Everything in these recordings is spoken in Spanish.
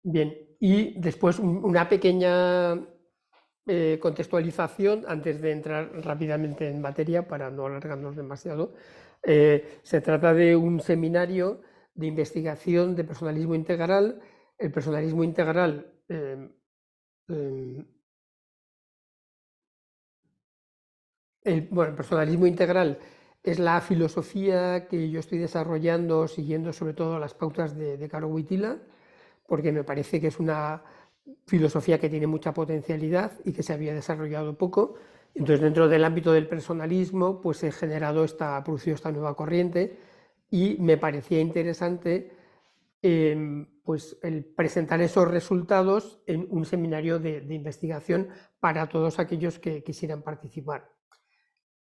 Bien, y después una pequeña contextualización antes de entrar rápidamente en materia para no alargarnos demasiado. Se trata de un seminario de investigación de personalismo integral. El personalismo integral el personalismo integral es la filosofía que yo estoy desarrollando siguiendo sobre todo las pautas de Caro Wojtyla, porque me parece que es una filosofía que tiene mucha potencialidad y que se había desarrollado poco. Entonces, dentro del ámbito del personalismo, pues se ha producido esta nueva corriente y me parecía interesante pues el presentar esos resultados en un seminario de investigación para todos aquellos que quisieran participar.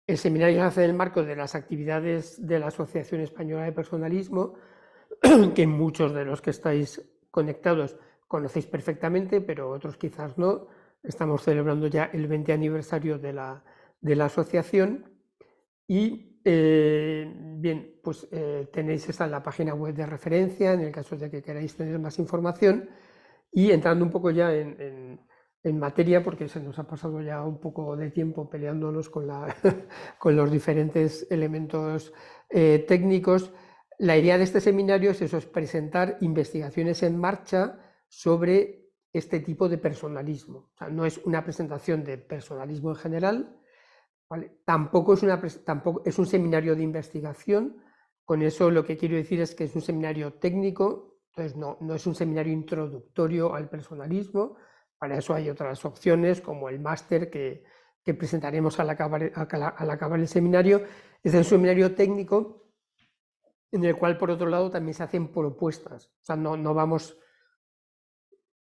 El seminario se hace en el marco de las actividades de la Asociación Española de Personalismo, que muchos de los que estáis conectados conocéis perfectamente, pero otros quizás no. Estamos celebrando ya el 20 aniversario de la asociación y bien, pues tenéis esa en la página web de referencia en el caso de que queráis tener más información. Y entrando un poco ya en materia, porque se nos ha pasado ya un poco de tiempo peleándonos con, con los diferentes elementos técnicos, la idea de este seminario es eso, es presentar investigaciones en marcha sobre este tipo de personalismo. O sea, no es una presentación de personalismo en general, ¿vale? Tampoco es un seminario de investigación. Con eso lo que quiero decir es que es un seminario técnico, entonces no es un seminario introductorio al personalismo. Para eso hay otras opciones como el máster que presentaremos al acabar el seminario. Es un seminario técnico en el cual, por otro lado, también se hacen propuestas. O sea, no vamos...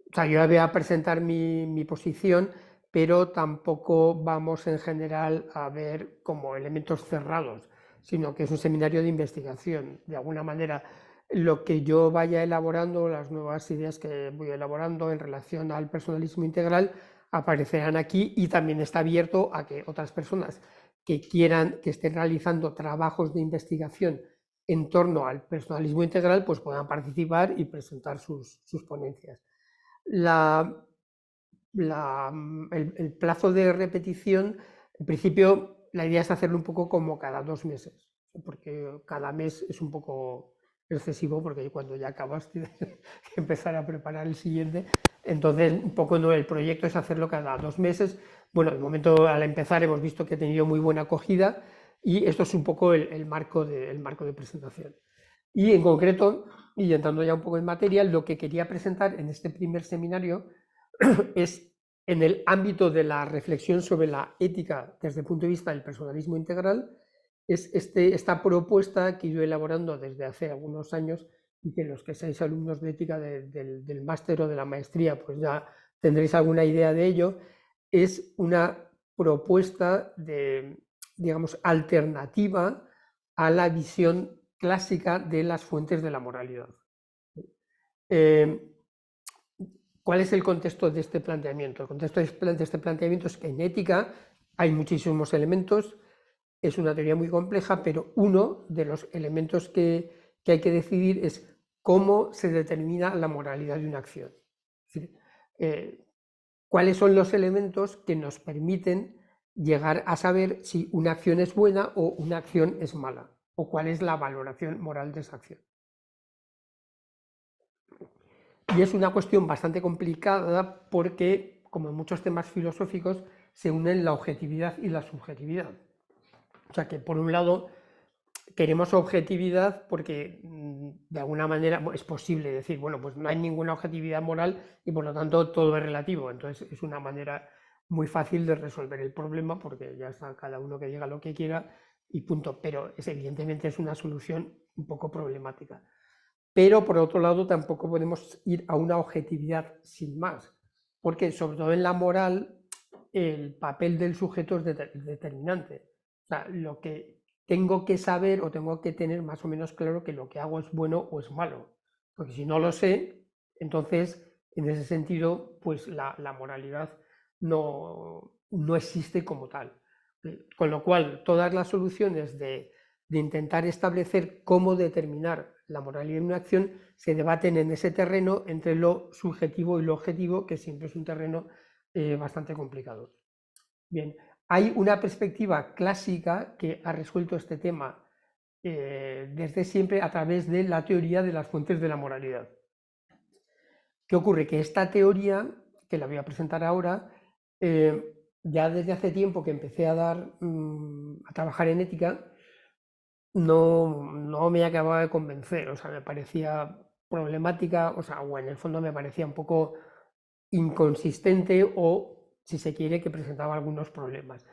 O sea, yo voy a presentar mi posición, pero tampoco vamos en general a ver como elementos cerrados, sino que es un seminario de investigación. De alguna manera, lo que yo vaya elaborando, las nuevas ideas que voy elaborando en relación al personalismo integral, aparecerán aquí y también está abierto a que otras personas que quieran, que estén realizando trabajos de investigación en torno al personalismo integral, pues puedan participar y presentar sus ponencias. El plazo de repetición, en principio, la idea es hacerlo un poco como cada 2 meses, porque cada mes es un poco excesivo, porque cuando ya acabas tienes que empezar a preparar el siguiente. Entonces, un poco no, el proyecto es hacerlo cada 2 meses. Bueno, de momento al empezar hemos visto que ha tenido muy buena acogida y esto es un poco el marco de presentación. Y en concreto, y entrando ya un poco en materia, lo que quería presentar en este primer seminario es en el ámbito de la reflexión sobre la ética desde el punto de vista del personalismo integral, es esta propuesta que yo he elaborando desde hace algunos años y que los que seáis alumnos de ética del máster o de la maestría pues ya tendréis alguna idea de ello, es una propuesta de, digamos, alternativa a la visión clásica de las fuentes de la moralidad. ¿Cuál es el contexto de este planteamiento? El contexto de este planteamiento es que en ética hay muchísimos elementos, es una teoría muy compleja, pero uno de los elementos que hay que decidir es cómo se determina la moralidad de una acción. Es decir, cuáles son los elementos que nos permiten llegar a saber si una acción es buena o una acción es mala, o cuál es la valoración moral de esa acción. Y es una cuestión bastante complicada porque, como en muchos temas filosóficos, se unen la objetividad y la subjetividad. O sea que, por un lado, queremos objetividad porque, de alguna manera, es posible decir, bueno, pues no hay ninguna objetividad moral y, por lo tanto, todo es relativo. Entonces, es una manera muy fácil de resolver el problema porque ya está cada uno que diga lo que quiera y punto. Pero, evidentemente, es una solución un poco problemática. Pero, por otro lado, tampoco podemos ir a una objetividad sin más, porque, sobre todo en la moral, el papel del sujeto es determinante. O sea, lo que tengo que saber o tengo que tener más o menos claro que lo que hago es bueno o es malo, porque si no lo sé, entonces, en ese sentido, pues la moralidad no existe como tal. Con lo cual, todas las soluciones de intentar establecer cómo determinar la moralidad de una acción se debaten en ese terreno entre lo subjetivo y lo objetivo, que siempre es un terreno bastante complicado. Bien, hay una perspectiva clásica que ha resuelto este tema desde siempre a través de la teoría de las fuentes de la moralidad. ¿Qué ocurre? Que esta teoría, que la voy a presentar ahora, ya desde hace tiempo que empecé a trabajar en ética, no me acababa de convencer, o sea, me parecía problemática, o en el fondo me parecía un poco inconsistente o, si se quiere, que presentaba algunos problemas.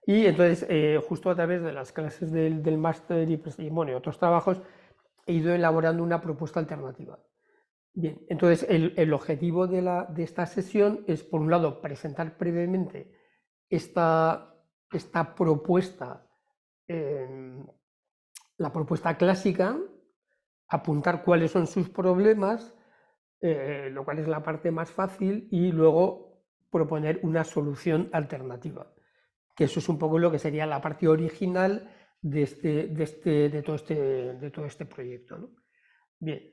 Y entonces, justo a través de las clases del máster y bueno, otros trabajos, he ido elaborando una propuesta alternativa. Bien, entonces el objetivo de esta sesión es, por un lado, presentar brevemente esta propuesta, la propuesta clásica, apuntar cuáles son sus problemas, lo cual es la parte más fácil, y luego proponer una solución alternativa, que eso es un poco lo que sería la parte original de todo este proyecto, ¿no? Bien.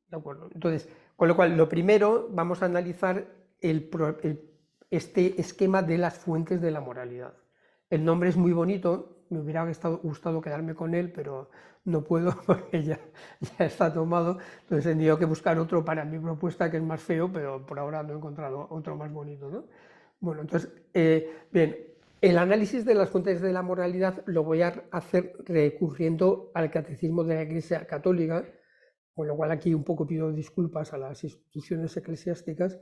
¿De acuerdo? Entonces, con lo cual, lo primero, vamos a analizar este esquema de las fuentes de la moralidad. El nombre es muy bonito, me hubiera gustado quedarme con él, pero no puedo porque ya está tomado, entonces he tenido que buscar otro para mi propuesta que es más feo, pero por ahora no he encontrado otro más bonito, ¿no? Bueno, entonces, bien, el análisis de las fuentes de la moralidad lo voy a hacer recurriendo al Catecismo de la Iglesia Católica, con lo cual aquí un poco pido disculpas a las instituciones eclesiásticas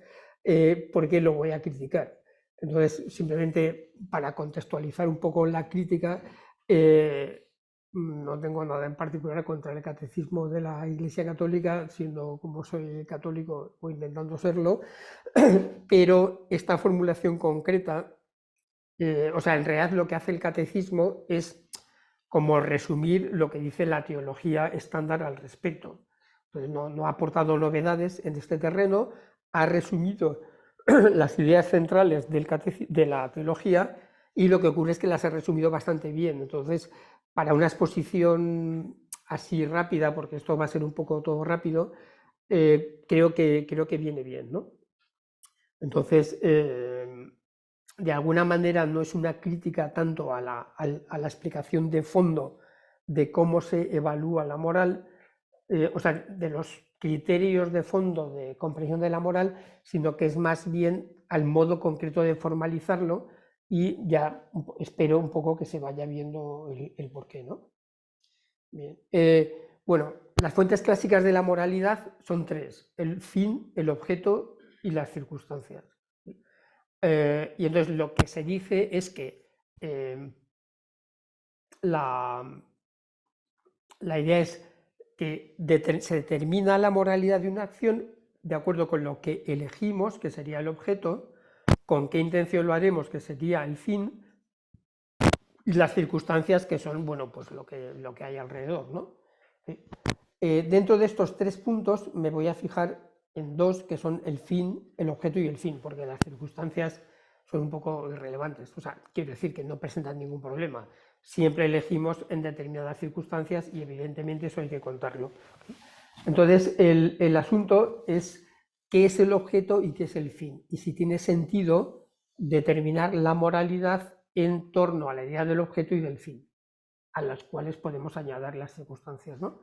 porque lo voy a criticar. Entonces, simplemente para contextualizar un poco la crítica, no tengo nada en particular contra el catecismo de la Iglesia Católica, siendo como soy católico o intentando serlo, pero esta formulación concreta, o sea, en realidad lo que hace el catecismo es como resumir lo que dice la teología estándar al respecto. Entonces, no ha aportado novedades en este terreno, ha resumido las ideas centrales de la teología, y lo que ocurre es que las ha resumido bastante bien. Entonces, para una exposición así rápida, porque esto va a ser un poco todo rápido, creo que viene bien, ¿no? Entonces, de alguna manera no es una crítica tanto a la explicación de fondo de cómo se evalúa la moral, o sea, de los criterios de fondo de comprensión de la moral, sino que es más bien al modo concreto de formalizarlo, y ya espero un poco que se vaya viendo el porqué, ¿no? Bien. Bueno, las fuentes clásicas de la moralidad son tres: el fin, el objeto y las circunstancias. Y entonces lo que se dice es que la idea es que se determina la moralidad de una acción de acuerdo con lo que elegimos, que sería el objeto, con qué intención lo haremos, que sería el fin, y las circunstancias, que son, bueno, pues lo que hay alrededor, ¿no? Dentro de estos tres puntos me voy a fijar en dos, que son el fin, el objeto y el fin, porque las circunstancias son un poco irrelevantes. O sea, quiero decir que no presentan ningún problema. Siempre elegimos en determinadas circunstancias y evidentemente eso hay que contarlo. Entonces, el asunto es qué es el objeto y qué es el fin, y si tiene sentido determinar la moralidad en torno a la idea del objeto y del fin, a las cuales podemos añadir las circunstancias, ¿no?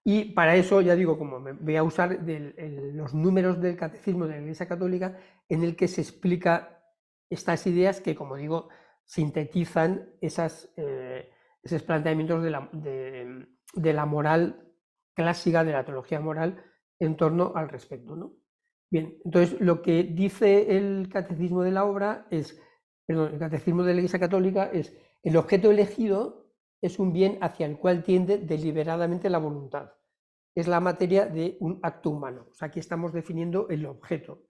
Y para eso, ya digo, como me voy a usar los números del Catecismo de la Iglesia Católica, en el que se explica estas ideas que, como digo, sintetizan esos planteamientos de la moral clásica, de la teología moral, en torno al respecto, ¿no? Bien, entonces lo que dice el Catecismo de la obra es, perdón, el Catecismo de la Iglesia Católica es: el objeto elegido es un bien hacia el cual tiende deliberadamente la voluntad. Es la materia de un acto humano. O sea, aquí estamos definiendo el objeto,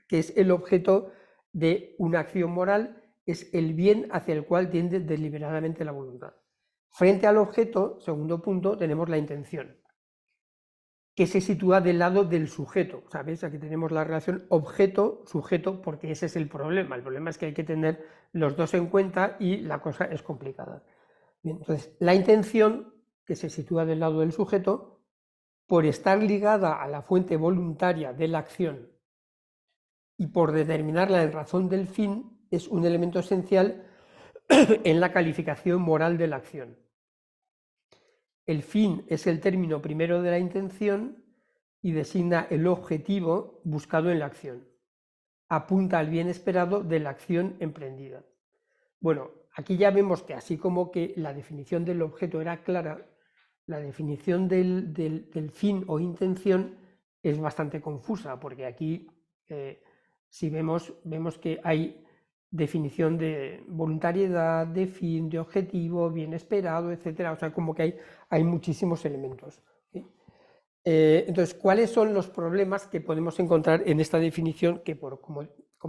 que es el objeto de una acción moral, es el bien hacia el cual tiende deliberadamente la voluntad. Frente al objeto, segundo punto, tenemos la intención, que se sitúa del lado del sujeto. ¿Sabes? Aquí tenemos la relación objeto-sujeto, porque ese es el problema. El problema es que hay que tener los dos en cuenta y la cosa es complicada. Bien, entonces, la intención, que se sitúa del lado del sujeto, por estar ligada a la fuente voluntaria de la acción y por determinarla en razón del fin, es un elemento esencial en la calificación moral de la acción. El fin es el término primero de la intención y designa el objetivo buscado en la acción. Apunta al bien esperado de la acción emprendida. Bueno, aquí ya vemos que así como que la definición del objeto era clara, la definición del fin o intención es bastante confusa, porque aquí si vemos que hay definición de voluntariedad, de fin, de objetivo, bien esperado, etcétera, o sea, como que hay muchísimos elementos. ¿Sí? Entonces, ¿cuáles son los problemas que podemos encontrar en esta definición? Que como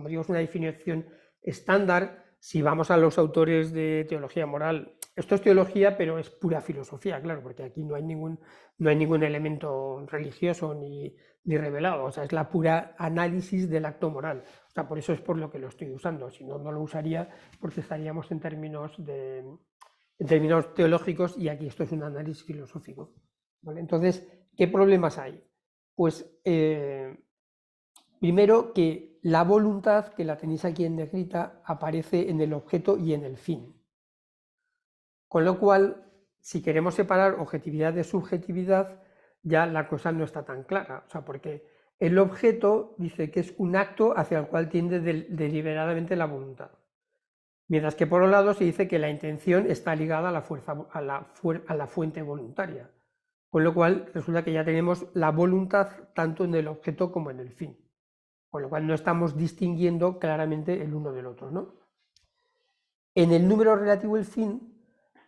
digo, es una definición estándar. Si vamos a los autores de teología moral, esto es teología, pero es pura filosofía, claro, porque aquí no hay ningún elemento religioso ni revelado, o sea, es la pura análisis del acto moral. O sea, por eso es por lo que lo estoy usando, si no, no lo usaría porque estaríamos en términos teológicos y aquí esto es un análisis filosófico. ¿Vale? Entonces, ¿qué problemas hay? Pues primero que la voluntad, que la tenéis aquí en negrita, aparece en el objeto y en el fin. Con lo cual, si queremos separar objetividad de subjetividad, ya la cosa no está tan clara. O sea, porque el objeto dice que es un acto hacia el cual tiende deliberadamente la voluntad. Mientras que por un lado se dice que la intención está ligada a la fuente voluntaria. Con lo cual resulta que ya tenemos la voluntad tanto en el objeto como en el fin. Con lo cual no estamos distinguiendo claramente el uno del otro, ¿no? En el número relativo al fin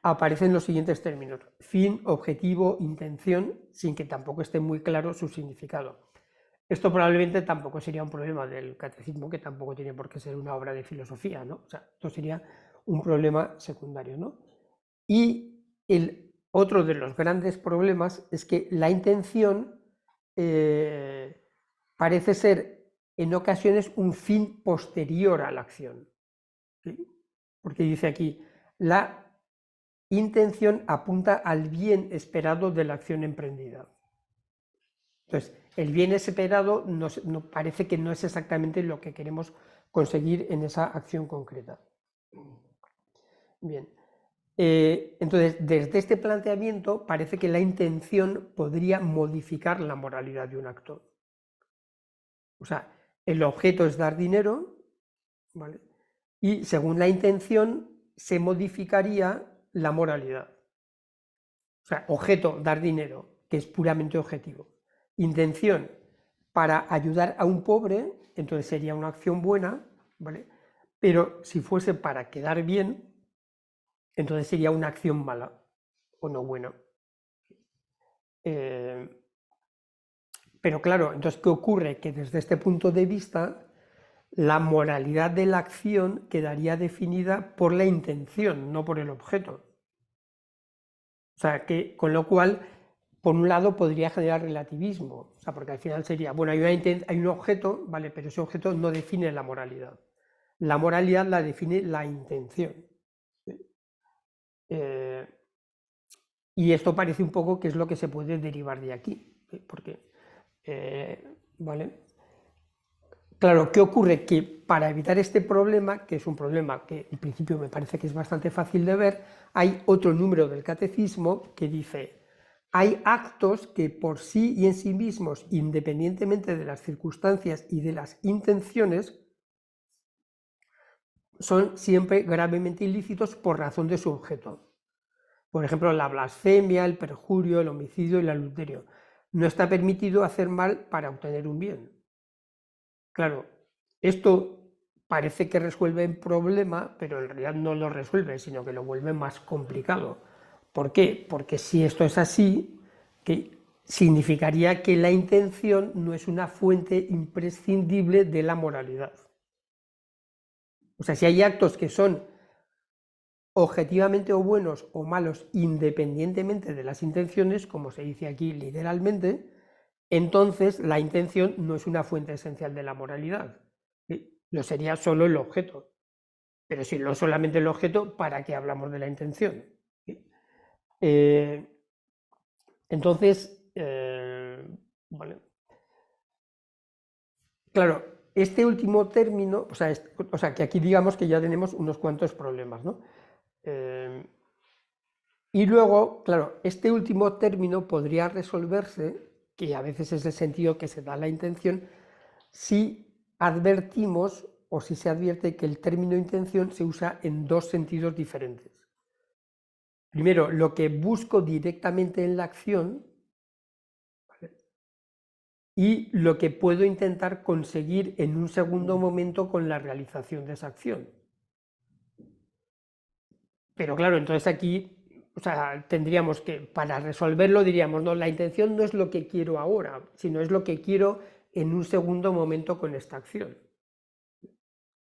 aparecen los siguientes términos: fin, objetivo, intención, sin que tampoco esté muy claro su significado. Esto probablemente tampoco sería un problema del catecismo, que tampoco tiene por qué ser una obra de filosofía, ¿no? O sea, esto sería un problema secundario, ¿no? Y el otro de los grandes problemas es que la intención parece ser en ocasiones un fin posterior a la acción. ¿Sí? Porque dice aquí, la intención apunta al bien esperado de la acción emprendida. Entonces, el bien esperado parece que no es exactamente lo que queremos conseguir en esa acción concreta. Bien. Entonces, desde este planteamiento parece que la intención podría modificar la moralidad de un acto. O sea, el objeto es dar dinero, ¿vale? Y según la intención se modificaría la moralidad. O sea, objeto, dar dinero, que es puramente objetivo. Intención, para ayudar a un pobre, entonces sería una acción buena, ¿vale? Pero si fuese para quedar bien, entonces sería una acción mala o no buena. Pero claro, entonces, ¿qué ocurre? Que desde este punto de vista, la moralidad de la acción quedaría definida por la intención, no por el objeto. O sea, que con lo cual, por un lado, podría generar relativismo, o sea, porque al final sería, bueno, hay un objeto, ¿vale? Pero ese objeto no define la moralidad. La moralidad la define la intención. Y esto parece un poco que es lo que se puede derivar de aquí, porque, ¿vale? Claro, ¿qué ocurre? Que para evitar este problema, que es un problema que en principio me parece que es bastante fácil de ver, hay otro número del catecismo que dice: hay actos que por sí y en sí mismos, independientemente de las circunstancias y de las intenciones, son siempre gravemente ilícitos por razón de su objeto. Por ejemplo, la blasfemia, el perjurio, el homicidio y el adulterio. No está permitido hacer mal para obtener un bien. Claro, esto parece que resuelve el problema, pero en realidad no lo resuelve, sino que lo vuelve más complicado. ¿Por qué? Porque si esto es así, que significaría que la intención no es una fuente imprescindible de la moralidad. O sea, si hay actos que son objetivamente o buenos o malos independientemente de las intenciones, como se dice aquí literalmente, entonces la intención no es una fuente esencial de la moralidad, lo sería solo el objeto. Pero si no solamente el objeto, ¿para qué hablamos de la intención? Entonces, vale. Claro, este último término, o sea, que aquí digamos que ya tenemos unos cuantos problemas, ¿no? Y luego, claro, este último término podría resolverse, que a veces es el sentido que se da la intención, si advertimos o si se advierte que el término intención se usa en dos sentidos diferentes. Primero, lo que busco directamente en la acción, ¿vale? Y lo que puedo intentar conseguir en un segundo momento con la realización de esa acción. Pero claro, entonces aquí, o sea, tendríamos que, para resolverlo diríamos, no, la intención no es lo que quiero ahora, sino es lo que quiero en un segundo momento con esta acción.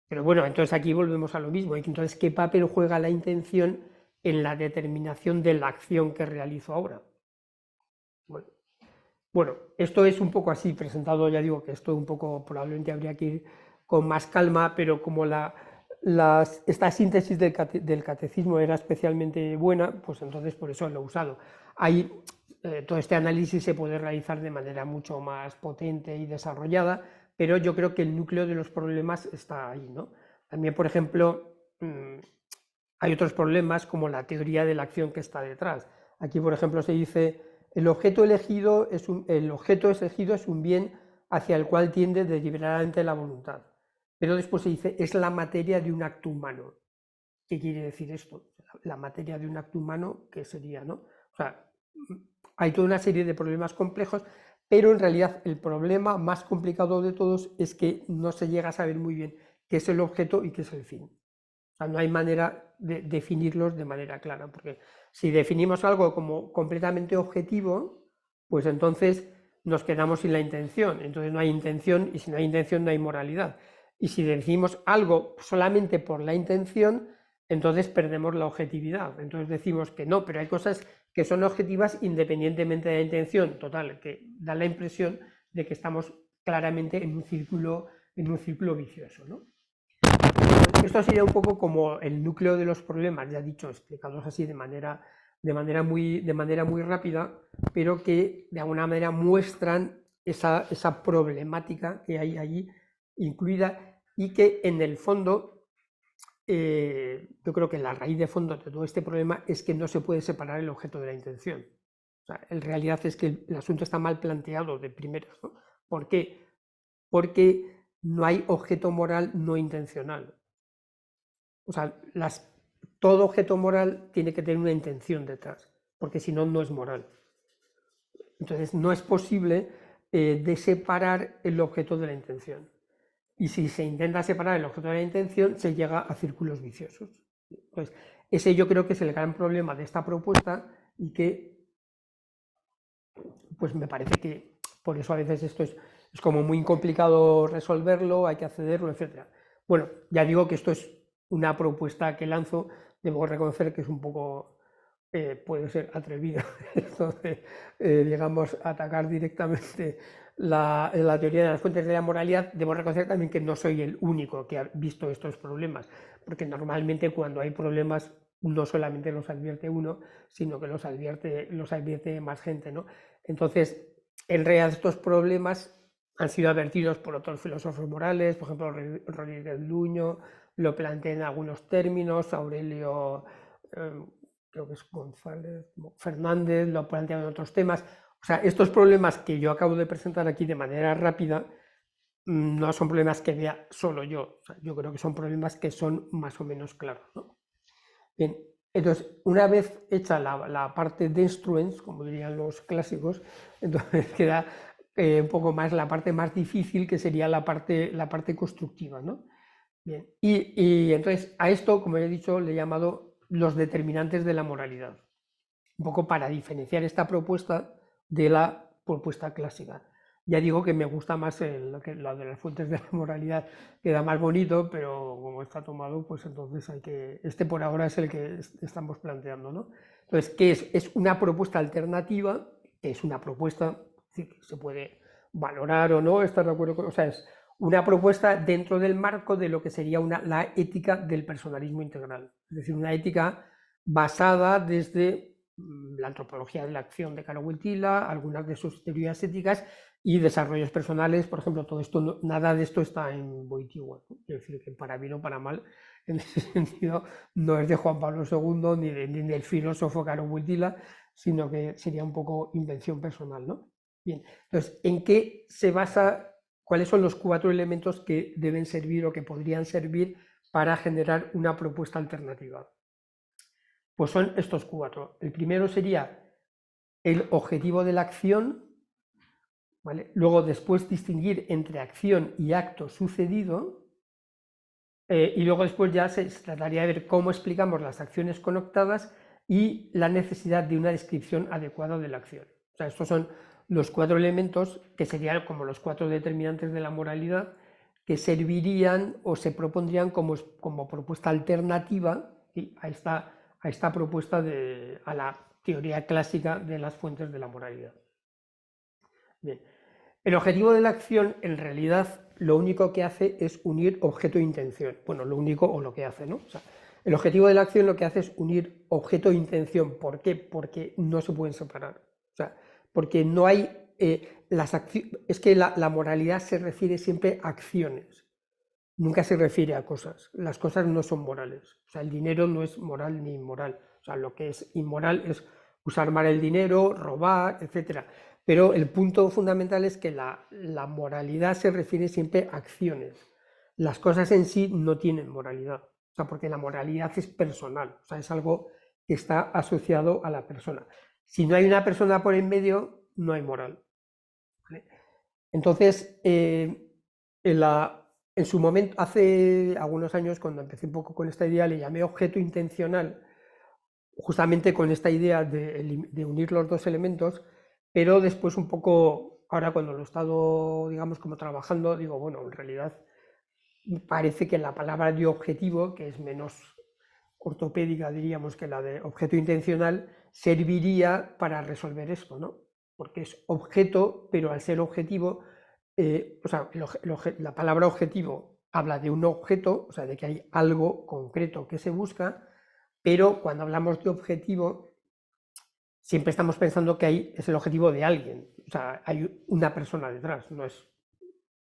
Pero bueno, entonces aquí volvemos a lo mismo, entonces, ¿qué papel juega la intención en la determinación de la acción que realizo ahora? Bueno, esto es un poco así presentado, ya digo que esto un poco probablemente habría que ir con más calma, pero como esta síntesis del catecismo era especialmente buena, pues entonces por eso lo he usado. Ahí todo este análisis se puede realizar de manera mucho más potente y desarrollada, pero yo creo que el núcleo de los problemas está ahí, ¿no? También, por ejemplo, hay otros problemas como la teoría de la acción que está detrás. Aquí, por ejemplo, se dice el objeto elegido es un bien hacia el cual tiende deliberadamente la voluntad. Pero después se dice es la materia de un acto humano. ¿Qué quiere decir esto? La materia de un acto humano, ¿qué sería, no? O sea, hay toda una serie de problemas complejos, pero en realidad el problema más complicado de todos es que no se llega a saber muy bien qué es el objeto y qué es el fin. O sea, no hay manera de definirlos de manera clara, porque si definimos algo como completamente objetivo, pues entonces nos quedamos sin la intención, entonces no hay intención y si no hay intención no hay moralidad. Y si decimos algo solamente por la intención, entonces perdemos la objetividad. Entonces decimos que no, pero hay cosas que son objetivas independientemente de la intención, total, que da la impresión de que estamos claramente en un círculo vicioso, ¿no? Esto sería un poco como el núcleo de los problemas, ya dicho, explicados así de manera muy rápida, pero que de alguna manera muestran esa problemática que hay allí incluida y que en el fondo, yo creo que la raíz de fondo de todo este problema es que no se puede separar el objeto de la intención. O sea, en realidad es que el asunto está mal planteado de primeras, ¿no? ¿Por qué? Porque no hay objeto moral no intencional. O sea, todo objeto moral tiene que tener una intención detrás, porque si no, no es moral. Entonces, no es posible de separar el objeto de la intención. Y si se intenta separar el objeto de la intención, se llega a círculos viciosos. Entonces, ese yo creo que es el gran problema de esta propuesta y que, pues me parece que por eso a veces esto es como muy complicado resolverlo, hay que accederlo, etc. Bueno, ya digo que esto es una propuesta que lanzo, debo reconocer que es un poco, puede ser atrevido, entonces, digamos, atacar directamente la teoría de las fuentes de la moralidad. Debo reconocer también que no soy el único que ha visto estos problemas, porque normalmente cuando hay problemas no solamente los advierte uno, sino que los advierte más gente, ¿no? Entonces, en realidad estos problemas han sido advertidos por otros filósofos morales, por ejemplo, Rodríguez Luño lo plantea en algunos términos, Aurelio, creo que es González, Fernández lo plantea en otros temas. O sea, estos problemas que yo acabo de presentar aquí de manera rápida no son problemas que vea solo yo. O sea, yo creo que son problemas que son más o menos claros, ¿no? Bien, entonces, una vez hecha la parte de instruments, como dirían los clásicos, entonces queda un poco más la parte más difícil, que sería la parte constructiva, ¿no? Bien, y entonces a esto, como ya he dicho, le he llamado los determinantes de la moralidad, un poco para diferenciar esta propuesta de la propuesta clásica. Ya digo que me gusta más lo de las fuentes de la moralidad, queda más bonito, pero como está tomado, pues entonces este por ahora es el que estamos planteando, ¿no? Entonces, ¿qué es? Es una propuesta alternativa, que es una propuesta que se puede valorar o no, estar de acuerdo con, o sea, es una propuesta dentro del marco de lo que sería la ética del personalismo integral, es decir, una ética basada desde la antropología de la acción de Caro Wojtyla, algunas de sus teorías éticas y desarrollos personales. Por ejemplo, todo esto, nada de esto está en Wojtyla, ¿no? Quiero decir que para bien o para mal, en ese sentido, no es de Juan Pablo II ni del filósofo Caro Wojtyla, sino que sería un poco invención personal, ¿no? Bien, entonces, ¿en qué se basa? ¿Cuáles son los 4 elementos que deben servir o que podrían servir para generar una propuesta alternativa? Pues son estos 4. El primero sería el objetivo de la acción, ¿vale? Luego después distinguir entre acción y acto sucedido, y luego después ya se trataría de ver cómo explicamos las acciones conectadas y la necesidad de una descripción adecuada de la acción. O sea, estos son los 4 elementos que serían como los 4 determinantes de la moralidad que servirían o se propondrían como propuesta alternativa, ¿sí?, a esta propuesta a la teoría clásica de las fuentes de la moralidad. Bien. El objetivo de la acción, en realidad, lo único que hace es unir objeto e intención. Bueno, lo único o lo que hace, ¿no? O sea, el objetivo de la acción lo que hace es unir objeto e intención. ¿Por qué? Porque no se pueden separar. O sea, porque no hay es que la moralidad se refiere siempre a acciones, nunca se refiere a cosas. Las cosas no son morales. O sea, el dinero no es moral ni inmoral. O sea, lo que es inmoral es usar mal el dinero, robar, etc. Pero el punto fundamental es que la moralidad se refiere siempre a acciones. Las cosas en sí no tienen moralidad. O sea, porque la moralidad es personal. O sea, es algo que está asociado a la persona. Si no hay una persona por en medio, no hay moral. ¿Vale? Entonces, en su momento, hace algunos años, cuando empecé un poco con esta idea, le llamé objeto intencional, justamente con esta idea de unir los 2 elementos, pero después un poco, ahora cuando lo he estado, digamos, como trabajando, digo, bueno, en realidad parece que la palabra de objetivo, que es menos ortopédica, diríamos, que la de objeto intencional, serviría para resolver esto, ¿no? Porque es objeto, pero al ser objetivo, o sea, la palabra objetivo habla de un objeto, o sea, de que hay algo concreto que se busca, pero cuando hablamos de objetivo, siempre estamos pensando que es el objetivo de alguien, o sea, hay una persona detrás, no es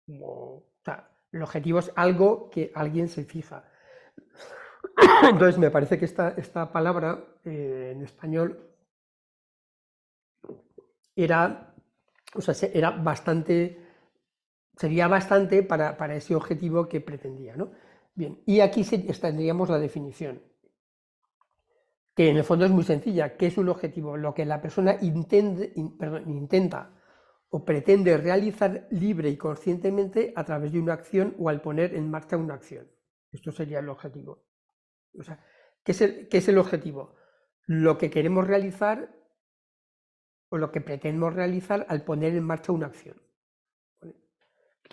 como, o sea, el objetivo es algo que alguien se fija. Entonces me parece que esta palabra en español era, o sea, sería bastante para ese objetivo que pretendía, ¿no? Bien, y aquí tendríamos la definición, que en el fondo es muy sencilla. ¿Qué es un objetivo? Lo que la persona intenta o pretende realizar libre y conscientemente a través de una acción o al poner en marcha una acción. Esto sería el objetivo. O sea, ¿qué es el objetivo? Lo que queremos realizar o lo que pretendemos realizar al poner en marcha una acción.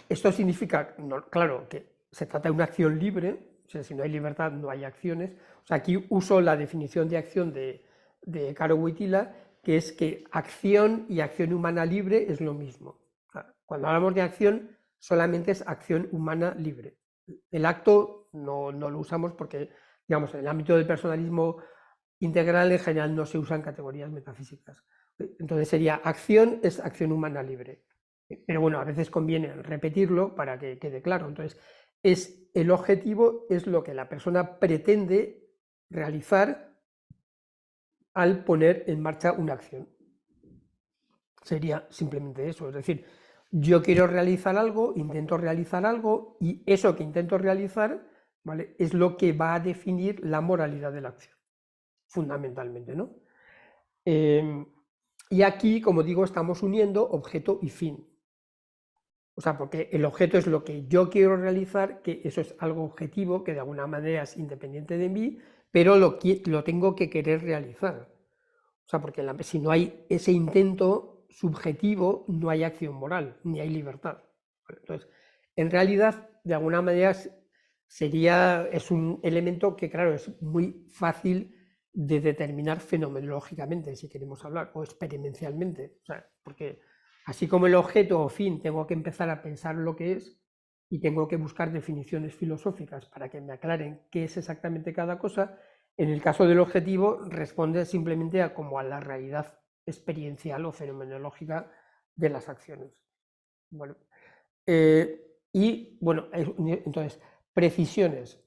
Esto significa, claro, que se trata de una acción libre, o sea, si no hay libertad no hay acciones. O sea, aquí uso la definición de acción de Caro Wojtyla, que es que acción y acción humana libre es lo mismo. O sea, cuando hablamos de acción, solamente es acción humana libre. El acto no lo usamos porque, digamos, en el ámbito del personalismo integral en general no se usan categorías metafísicas. Entonces sería acción es acción humana libre. Pero bueno, a veces conviene repetirlo para que quede claro. Entonces, el objetivo es lo que la persona pretende realizar al poner en marcha una acción. Sería simplemente eso, es decir, yo quiero realizar algo, intento realizar algo, y eso que intento realizar, ¿vale?, es lo que va a definir la moralidad de la acción, fundamentalmente, ¿no? Y aquí, como digo, estamos uniendo objeto y fin. O sea, porque el objeto es lo que yo quiero realizar, que eso es algo objetivo, que de alguna manera es independiente de mí, pero lo tengo que querer realizar. O sea, porque si no hay ese intento subjetivo, no hay acción moral, ni hay libertad. Entonces, en realidad, de alguna manera, es un elemento que, claro, es muy fácil de determinar fenomenológicamente, si queremos hablar, o experiencialmente. O sea, porque así como el objeto o fin tengo que empezar a pensar lo que es y tengo que buscar definiciones filosóficas para que me aclaren qué es exactamente cada cosa, En el caso del objetivo, responde simplemente a como a la realidad experiencial o fenomenológica de las acciones. Bueno, y bueno, entonces, precisiones.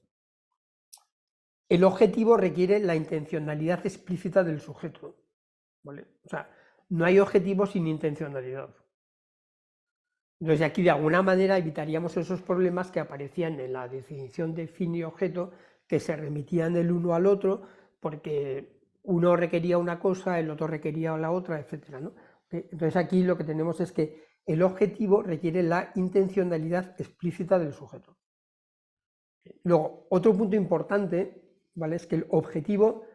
El objetivo requiere la intencionalidad explícita del sujeto, ¿vale? O sea, no hay objetivo sin intencionalidad. Entonces, aquí de alguna manera evitaríamos esos problemas que aparecían en la definición de fin y objeto, que se remitían el uno al otro, porque uno requería una cosa, el otro requería la otra, etc., ¿no? Entonces, aquí lo que tenemos es que el objetivo requiere la intencionalidad explícita del sujeto. Luego, otro punto importante, ¿vale?, es que el objetivo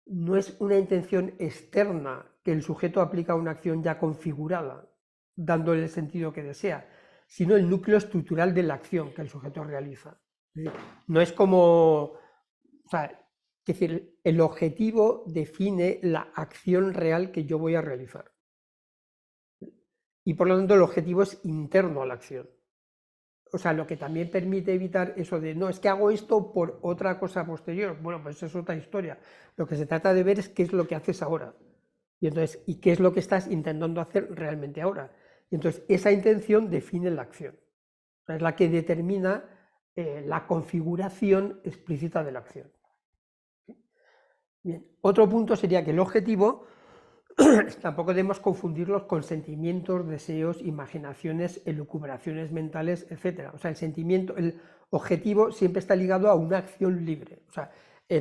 no es una intención externa que el sujeto aplica a una acción ya configurada, dándole el sentido que desea, sino el núcleo estructural de la acción que el sujeto realiza. Es decir, no es como, o sea, es decir, el objetivo define la acción real que yo voy a realizar. Y por lo tanto el objetivo es interno a la acción. O sea, lo que también permite evitar eso de, no, es que hago esto por otra cosa posterior. Bueno, pues eso es otra historia. Lo que se trata de ver es qué es lo que haces ahora. Y entonces, ¿y qué es lo que estás intentando hacer realmente ahora? Y entonces, esa intención define la acción. O sea, es la que determina la configuración explícita de la acción. Bien, otro punto sería que el objetivo tampoco debemos confundirlos con sentimientos, deseos, imaginaciones, elucubraciones mentales, etc. O sea, el sentimiento, el objetivo siempre está ligado a una acción libre. O sea,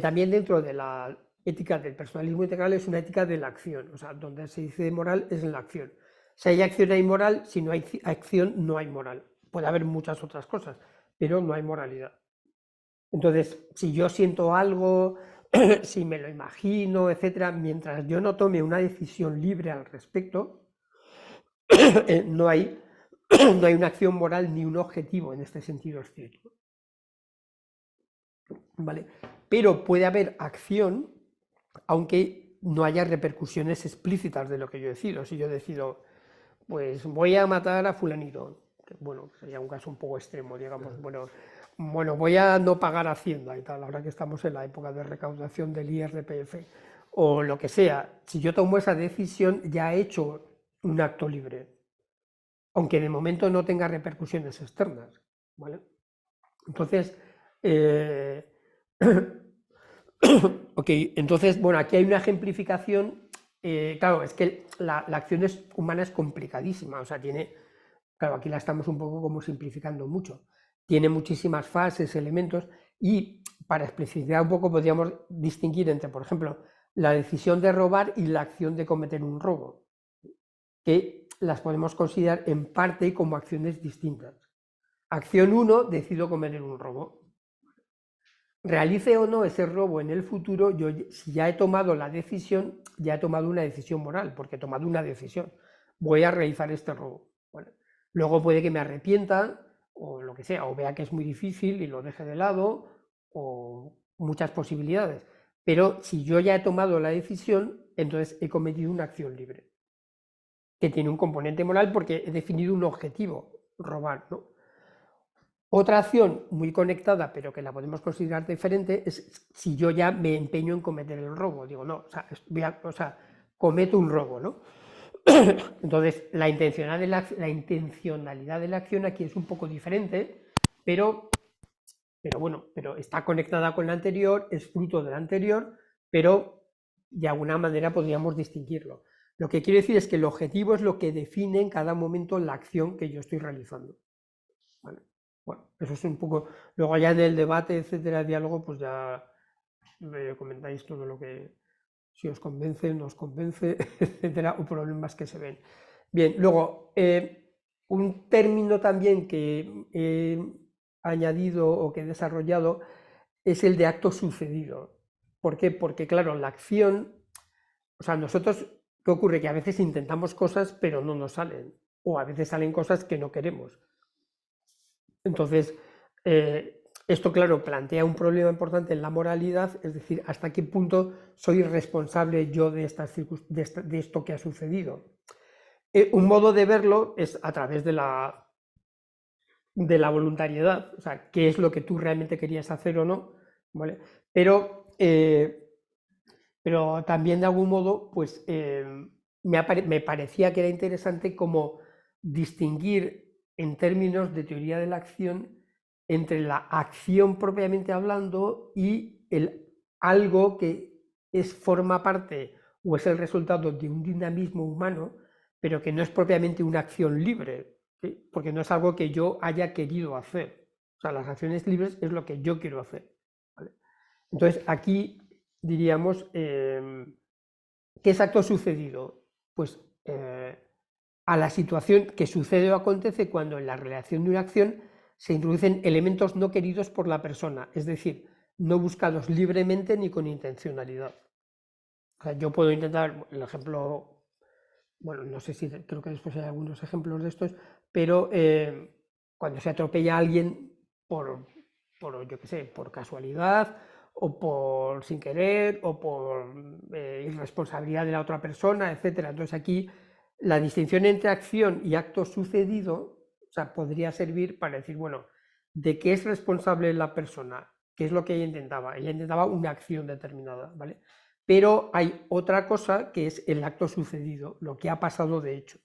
también dentro de la ética del personalismo integral es una ética de la acción. O sea, donde se dice moral es en la acción. Si hay acción hay moral, si no hay acción no hay moral. Puede haber muchas otras cosas, pero no hay moralidad. Entonces, si yo siento algo, si me lo imagino, etcétera, mientras yo no tome una decisión libre al respecto, no hay una acción moral ni un objetivo en este sentido estricto. ¿Vale? Pero puede haber acción, aunque no haya repercusiones explícitas de lo que yo decido. Si yo decido, pues voy a matar a fulanito, bueno, sería un caso un poco extremo, digamos, bueno, voy a no pagar Hacienda y tal, ahora que estamos en la época de recaudación del IRPF, o lo que sea, si yo tomo esa decisión ya he hecho un acto libre, aunque de momento no tenga repercusiones externas, ¿vale? Entonces, ok, entonces, bueno, aquí hay una ejemplificación, claro, es que la acción humana es complicadísima, o sea, claro, aquí la estamos un poco como simplificando mucho, tiene muchísimas fases, elementos, y para especificar un poco podríamos distinguir entre, por ejemplo, la decisión de robar y la acción de cometer un robo, que las podemos considerar en parte como acciones distintas. Acción 1, decido cometer un robo. Realice o no ese robo en el futuro, yo, si ya he tomado la decisión, ya he tomado una decisión moral, porque he tomado una decisión. Voy a realizar este robo. Bueno, luego puede que me arrepienta, o lo que sea, o vea que es muy difícil y lo deje de lado, o muchas posibilidades. Pero si yo ya he tomado la decisión, entonces he cometido una acción libre, que tiene un componente moral porque he definido un objetivo, robar, ¿no? Otra acción muy conectada, pero que la podemos considerar diferente, es si yo ya me empeño en cometer el robo. Digo, no, o sea, cometo un robo, ¿no? Entonces, la intencionalidad de la acción aquí es un poco diferente, pero bueno, pero está conectada con la anterior, es fruto de la anterior, pero de alguna manera podríamos distinguirlo. Lo que quiero decir es que el objetivo es lo que define en cada momento la acción que yo estoy realizando. ¿Vale? Bueno, eso es un poco. Luego, ya en el debate, etcétera, diálogo, pues ya me comentáis todo lo que, si os convence, no os convence, etcétera, o problemas que se ven. Bien, luego, un término también que he añadido o que he desarrollado es el de acto sucedido. ¿Por qué? Porque, claro, la acción, o sea, nosotros, ¿qué ocurre? Que a veces intentamos cosas, pero no nos salen, o a veces salen cosas que no queremos. Entonces, esto, claro, plantea un problema importante en la moralidad, es decir, hasta qué punto soy responsable yo de esto que ha sucedido. Un modo de verlo es a través de la voluntariedad, o sea, qué es lo que tú realmente querías hacer o no, ¿vale? Pero pero también de algún modo, pues me parecía que era interesante como distinguir en términos de teoría de la acción entre la acción propiamente hablando y el algo que forma parte o es el resultado de un dinamismo humano, pero que no es propiamente una acción libre, ¿sí? Porque no es algo que yo haya querido hacer. O sea, las acciones libres es lo que yo quiero hacer, ¿vale? Entonces, aquí diríamos, ¿qué es acto sucedido? Pues a la situación que sucede o acontece cuando en la realización de una acción se introducen elementos no queridos por la persona, es decir, no buscados libremente ni con intencionalidad. O sea, yo puedo intentar, el ejemplo, bueno, no sé si, creo que después hay algunos ejemplos de estos, pero cuando se atropella a alguien yo qué sé, por casualidad, o por sin querer, o por irresponsabilidad de la otra persona, etcétera. Entonces aquí la distinción entre acción y acto sucedido, o sea, podría servir para decir, bueno, ¿de qué es responsable la persona? ¿Qué es lo que ella intentaba? Ella intentaba una acción determinada, ¿vale? Pero hay otra cosa que es el acto sucedido, lo que ha pasado de hecho.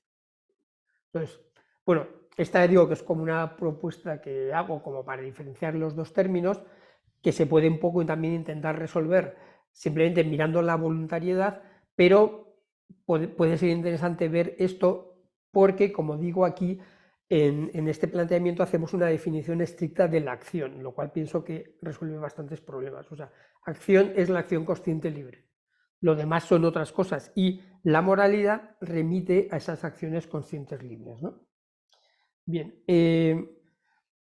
Entonces, bueno, esta digo que es como una propuesta que hago como para diferenciar los dos términos, que se puede un poco también intentar resolver simplemente mirando la voluntariedad, pero puede ser interesante ver esto porque, como digo aquí, en este planteamiento hacemos una definición estricta de la acción, lo cual pienso que resuelve bastantes problemas. O sea, acción es la acción consciente libre. Lo demás son otras cosas y la moralidad remite a esas acciones conscientes libres, ¿no? Bien,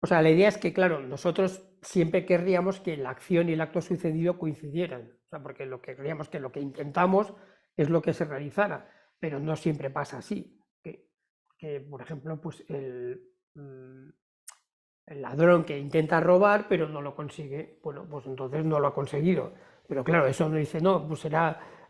o sea, la idea es que, claro, nosotros siempre querríamos que la acción y el acto sucedido coincidieran, o sea, porque lo que queríamos que lo que intentamos es lo que se realizara, pero no siempre pasa así. Que por ejemplo, pues el ladrón que intenta robar, pero no lo consigue, bueno, pues entonces no lo ha conseguido. Pero claro, eso no dice, no, pues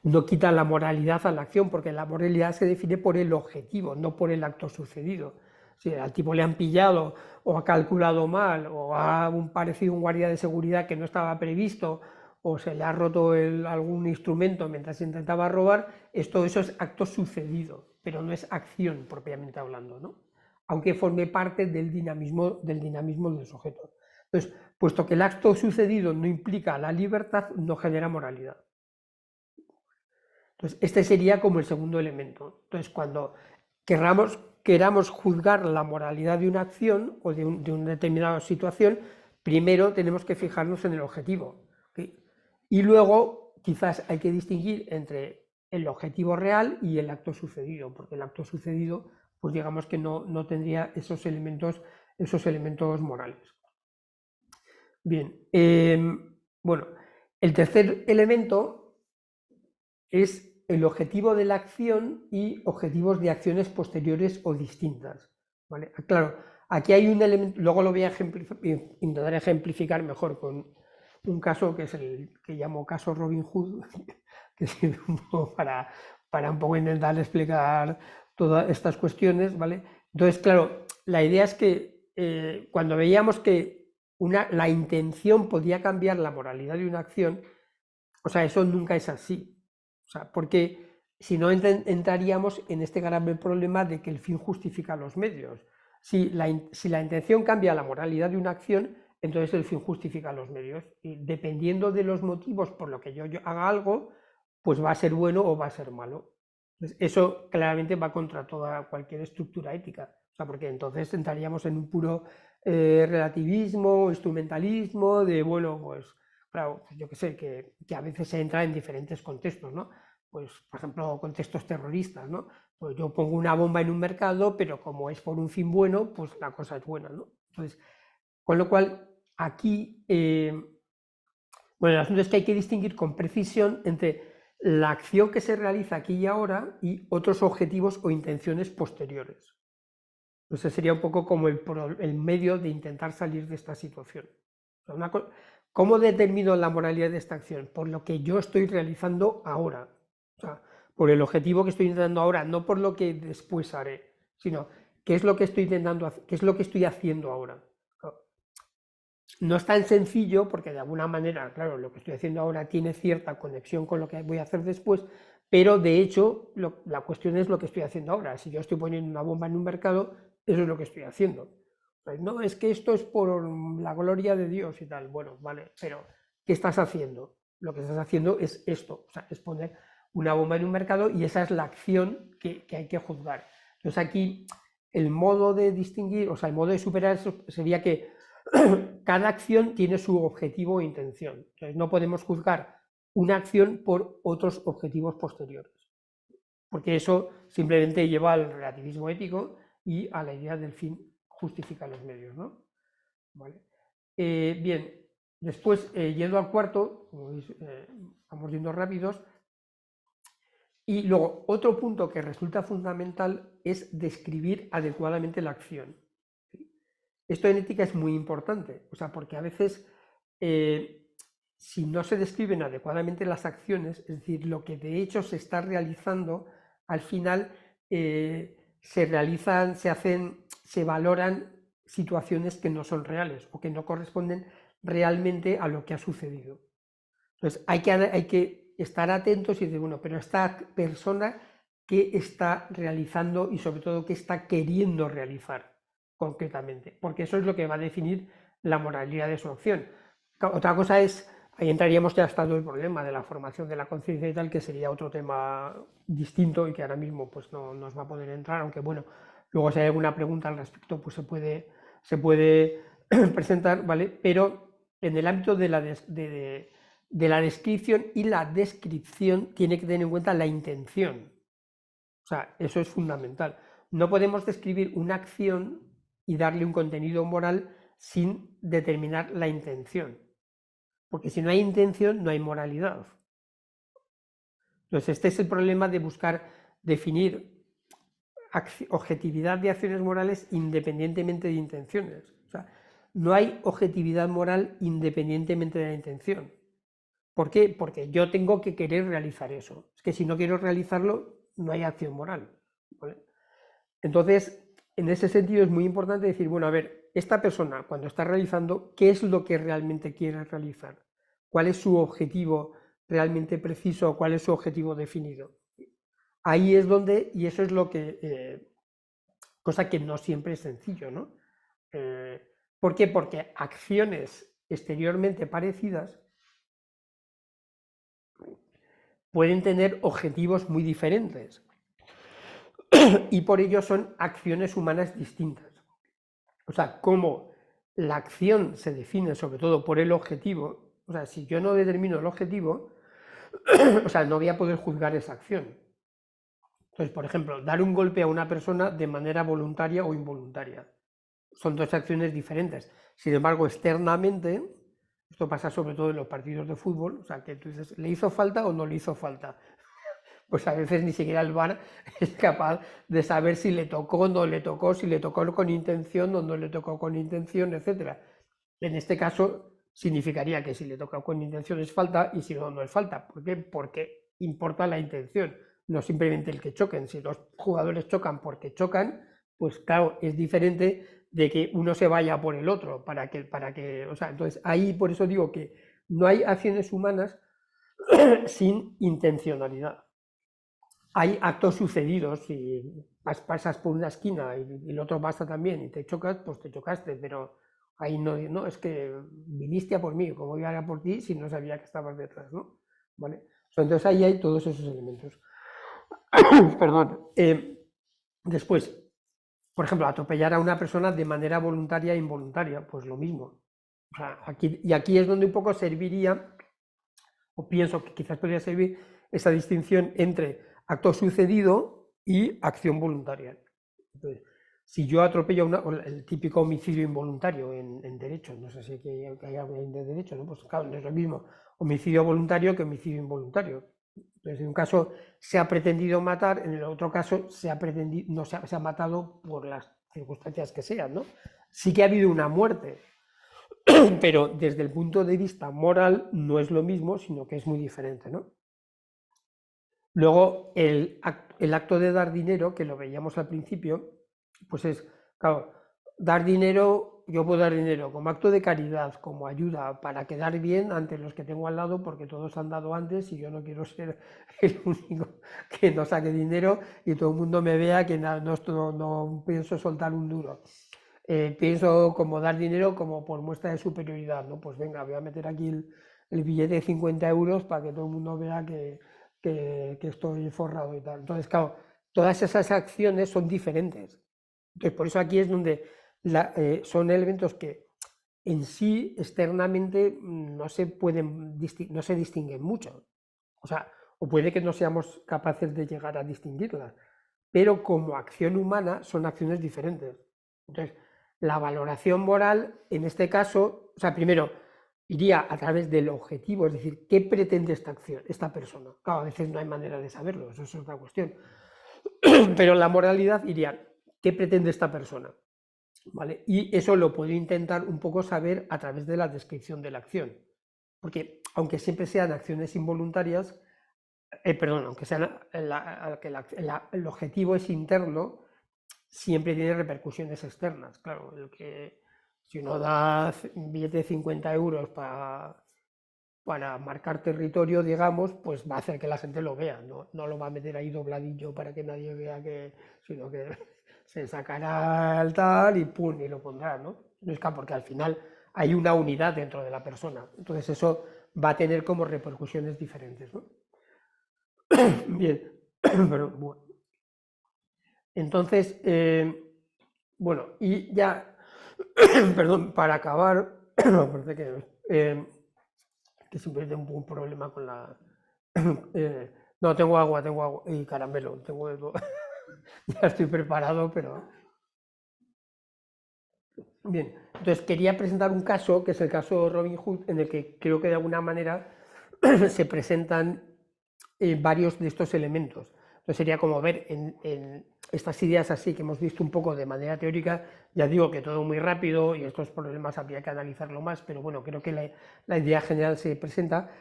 no quita la moralidad a la acción, porque la moralidad se define por el objetivo, no por el acto sucedido. Si al tipo le han pillado, o ha calculado mal, o ha parecido un guardia de seguridad que no estaba previsto, o se le ha roto algún instrumento mientras intentaba robar, todo eso es acto sucedido, pero no es acción propiamente hablando, ¿no? Aunque forme parte del dinamismo del sujeto. Entonces, puesto que el acto sucedido no implica la libertad, no genera moralidad. Entonces, este sería como el segundo elemento. Entonces, cuando queramos juzgar la moralidad de una acción o de una determinada situación, primero tenemos que fijarnos en el objetivo, ¿sí? Y luego quizás hay que distinguir entre el objetivo real y el acto sucedido, porque el acto sucedido, pues digamos que no tendría esos elementos morales. Bien, bueno, el tercer elemento es el objetivo de la acción y objetivos de acciones posteriores o distintas, ¿vale? Claro, aquí hay un elemento, luego lo voy a intentar ejemplificar mejor con un caso que es el que llamo caso Robin Hood, que sirve un poco para un poco intentar explicar todas estas cuestiones, ¿vale? Entonces, claro, la idea es que cuando veíamos que la intención podía cambiar la moralidad de una acción, o sea, eso nunca es así. O sea, porque si no entraríamos en este grave problema de que el fin justifica los medios. Si la intención cambia la moralidad de una acción, entonces el fin justifica los medios. Y dependiendo de los motivos por los que yo haga algo, pues va a ser bueno o va a ser malo. Entonces, eso claramente va contra cualquier estructura ética. O sea, porque entonces entraríamos en un puro relativismo, instrumentalismo, de, bueno, pues claro, yo que sé, que a veces se entra en diferentes contextos, ¿no? Pues, por ejemplo, contextos terroristas, ¿no? Pues yo pongo una bomba en un mercado, pero como es por un fin bueno, pues la cosa es buena, ¿no? Entonces, con lo cual, aquí, bueno, el asunto es que hay que distinguir con precisión entre la acción que se realiza aquí y ahora y otros objetivos o intenciones posteriores. Entonces sería un poco como el medio de intentar salir de esta situación. ¿Cómo determino la moralidad de esta acción? Por lo que yo estoy realizando ahora. O sea, por el objetivo que estoy intentando ahora, no por lo que después haré, sino qué es lo que estoy intentando hacer, qué es lo que estoy haciendo ahora. no es tan sencillo porque de alguna manera, claro, lo que estoy haciendo ahora tiene cierta conexión con lo que voy a hacer después, pero de hecho la cuestión es lo que estoy haciendo ahora. Si yo estoy poniendo una bomba en un mercado, eso es lo que estoy haciendo. Pues no, es que esto es por la gloria de Dios y tal. Bueno, vale, pero ¿qué estás haciendo? Lo que estás haciendo es esto, o sea, es poner una bomba en un mercado y esa es la acción que hay que juzgar. Entonces aquí el modo de distinguir, o sea, el modo de superar eso sería que cada acción tiene su objetivo e intención. Entonces no podemos juzgar una acción por otros objetivos posteriores, porque eso simplemente lleva al relativismo ético y a la idea del fin justifica los medios, ¿no? ¿Vale? Bien, después, yendo al cuarto, como veis, vamos yendo rápidos, y luego otro punto que resulta fundamental es describir adecuadamente la acción. Esto en ética es muy importante, o sea, porque a veces si no se describen adecuadamente las acciones, es decir, lo que de hecho se está realizando, al final se realizan, se hacen, se valoran situaciones que no son reales o que no corresponden realmente a lo que ha sucedido. Entonces hay que estar atentos y decir, bueno, pero esta persona, ¿qué está realizando y sobre todo qué está queriendo realizar concretamente? Porque eso es lo que va a definir la moralidad de su acción. Otra cosa es, ahí entraríamos ya hasta todo el problema de la formación de la conciencia y tal, que sería otro tema distinto y que ahora mismo pues no nos va a poder entrar, aunque bueno, luego si hay alguna pregunta al respecto pues se puede presentar, ¿vale? Pero en el ámbito de la descripción y la descripción tiene que tener en cuenta la intención. O sea, eso es fundamental. No podemos describir una acción y darle un contenido moral sin determinar la intención. Porque si no hay intención, no hay moralidad. Entonces, este es el problema de buscar definir objetividad de acciones morales independientemente de intenciones. O sea, no hay objetividad moral independientemente de la intención. ¿Por qué? Porque yo tengo que querer realizar eso. Es que si no quiero realizarlo, no hay acción moral. ¿Vale? Entonces, en ese sentido es muy importante decir, bueno, a ver, esta persona cuando está realizando, ¿qué es lo que realmente quiere realizar? ¿Cuál es su objetivo realmente preciso? ¿Cuál es su objetivo definido? Ahí es donde, y eso es lo que, cosa que no siempre es sencillo, ¿no? ¿Por qué? Porque acciones exteriormente parecidas pueden tener objetivos muy diferentes y por ello son acciones humanas distintas. O sea, cómo la acción se define sobre todo por el objetivo, o sea, si yo no determino el objetivo, o sea, no voy a poder juzgar esa acción. Entonces, por ejemplo, dar un golpe a una persona de manera voluntaria o involuntaria. Son dos acciones diferentes. Sin embargo, externamente, esto pasa sobre todo en los partidos de fútbol, o sea, que tú dices, ¿le hizo falta o no le hizo falta? Pues a veces ni siquiera el VAR es capaz de saber si le tocó o no le tocó, si le tocó con intención o no le tocó con intención, etc. En este caso significaría que si le toca con intención es falta y si no, no es falta. ¿Por qué? Porque importa la intención, no simplemente el que choquen. Si los jugadores chocan porque chocan, pues claro, es diferente de que uno se vaya por el otro, o sea, entonces ahí por eso digo que no hay acciones humanas sin intencionalidad. Hay actos sucedidos y pasas por una esquina y el otro pasa también y te chocas, pues te chocaste, pero ahí no, es que viniste a por mí, como iba a por ti si no sabía que estabas detrás, ¿no? ¿Vale? Entonces ahí hay todos esos elementos. Perdón. Después, por ejemplo, atropellar a una persona de manera voluntaria e involuntaria, pues lo mismo. O sea, aquí es donde un poco serviría, o pienso que quizás podría servir, esa distinción entre acto sucedido y acción voluntaria. Entonces, si yo atropello el típico homicidio involuntario en derecho, no sé si hay algo de derecho, ¿no? Pues claro, no es lo mismo homicidio voluntario que homicidio involuntario. Entonces, en un caso se ha pretendido matar, en el otro caso no se ha matado por las circunstancias que sean, ¿no? Sí que ha habido una muerte, pero desde el punto de vista moral no es lo mismo, sino que es muy diferente, ¿no? Luego, el acto de dar dinero, que lo veíamos al principio, pues es, claro, dar dinero, yo puedo dar dinero como acto de caridad, como ayuda para quedar bien ante los que tengo al lado, porque todos han dado antes y yo no quiero ser el único que no saque dinero y todo el mundo me vea que no pienso soltar un duro. Pienso como dar dinero como por muestra de superioridad, ¿no? Pues venga, voy a meter aquí el billete de 50 euros para que todo el mundo vea que estoy forrado y tal. Entonces, claro, todas esas acciones son diferentes. Entonces, por eso aquí es donde son elementos que en sí externamente no se distinguen mucho. O sea, o puede que no seamos capaces de llegar a distinguirlas, pero como acción humana son acciones diferentes. Entonces, la valoración moral, en este caso, o sea, primero, iría a través del objetivo, es decir, ¿qué pretende esta acción, esta persona? Claro, a veces no hay manera de saberlo, eso es otra cuestión. Pero la moralidad iría, ¿qué pretende esta persona? ¿Vale? Y eso lo puedo intentar un poco saber a través de la descripción de la acción. Porque aunque siempre sean acciones involuntarias, perdón, aunque sean el objetivo es interno, siempre tiene repercusiones externas. Claro, si uno da un billete de 50 euros para marcar territorio, digamos, pues va a hacer que la gente lo vea, no lo va a meter ahí dobladillo para que nadie vea sino que se sacará el tal y pum, y lo pondrá, ¿no? Porque al final hay una unidad dentro de la persona, entonces eso va a tener como repercusiones diferentes, ¿no? Bien, pero bueno. Entonces, bueno, y ya, perdón, para acabar, parece que siempre tengo un problema con la... no, tengo agua y caramelo, tengo de todo. Ya estoy preparado, pero... Bien, entonces quería presentar un caso, que es el caso de Robin Hood, en el que creo que de alguna manera se presentan varios de estos elementos. Entonces sería como ver en estas ideas así que hemos visto un poco de manera teórica, ya digo que todo muy rápido y estos problemas habría que analizarlo más, pero bueno, creo que la idea general se presenta,